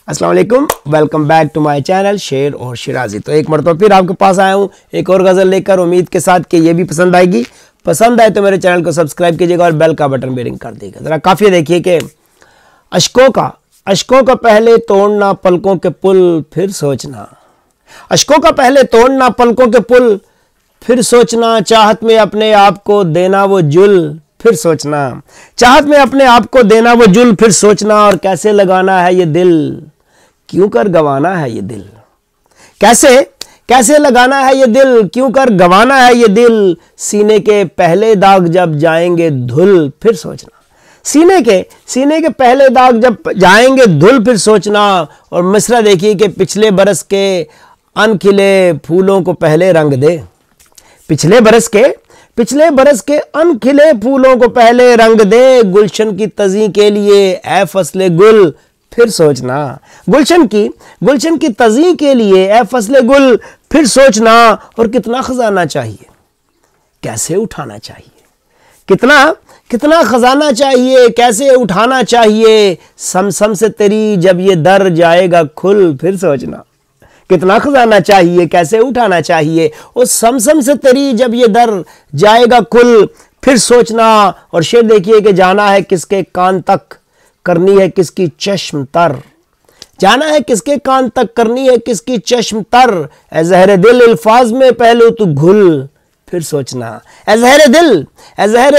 अस्सलाम वालेकुम, welcome back to my channel Sher और शिराजी। तो एक मरतबा फिर आपके पास आया हूँ एक और गज़ल लेकर, उम्मीद के साथ कि ये भी पसंद आएगी। पसंद आए तो मेरे चैनल को सब्सक्राइब कीजिएगा और बेल का बटन भी रिंग कर दीजिएगा। ज़रा काफ़ी देखिए कि अशकों का पहले तोड़ना पलकों के पुल फिर सोचना, अशकों का पहले तोड़ना पलकों के पुल फिर सोचना, चाहत में अपने आप को देना वो जुल फिर सोचना, चाहत में अपने आप को देना वो जुल फिर सोचना, और कैसे लगाना है ये दिल क्यों कर गवाना है ये दिल, कैसे लगाना है ये दिल क्यों कर गवाना है ये दिल, सीने के पहले दाग जब जाएंगे धुल फिर सोचना, सीने के पहले दाग जब जाएंगे धुल फिर सोचना। और मिसरा देखिए कि पिछले बरस के अनखिले फूलों को पहले रंग दे, पिछले बरस के अनखिले फूलों को पहले रंग दे, गुलशन की तजी के लिए ए फसले गुल फिर सोचना, गुलशन की तजी के लिए ए फसले गुल फिर सोचना। और कितना खजाना चाहिए कैसे उठाना चाहिए, कितना खजाना चाहिए कैसे उठाना चाहिए, सम से तेरी जब ये दर जाएगा खुल फिर सोचना, कितना खजाना चाहिए कैसे उठाना चाहिए, उस सम से तेरी जब ये दर जाएगा खुल फिर सोचना। और शेर देखिए कि जाना है किसके कान तक करनी है किसकी चश्म तर, जाना है किसके कान तक करनी है किसकी चश्म तर, ए ज़हरे दिल अल्फाज में पहले तू घुल फिर सोचना, ए ज़हरे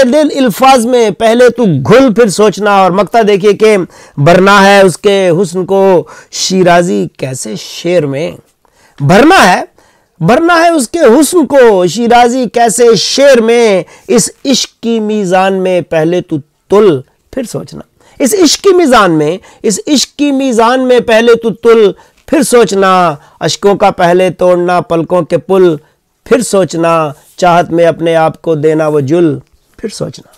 दिल अल्फाज में पहले तू घुल फिर सोचना। और मक्ता देखिए कि भरना है उसके हुस्न को शिराजी कैसे शेर में, भरना है उसके हुस्न को शिराजी कैसे शेर में, इस इश्क की मीज़ान में पहले तू तुल फिर सोचना, इस इश्क की मीज़ान में पहले तू तुल फिर सोचना। अशकों का पहले तोड़ना पलकों के पुल फिर सोचना, चाहत में अपने आप को देना वो जुल फिर सोचना।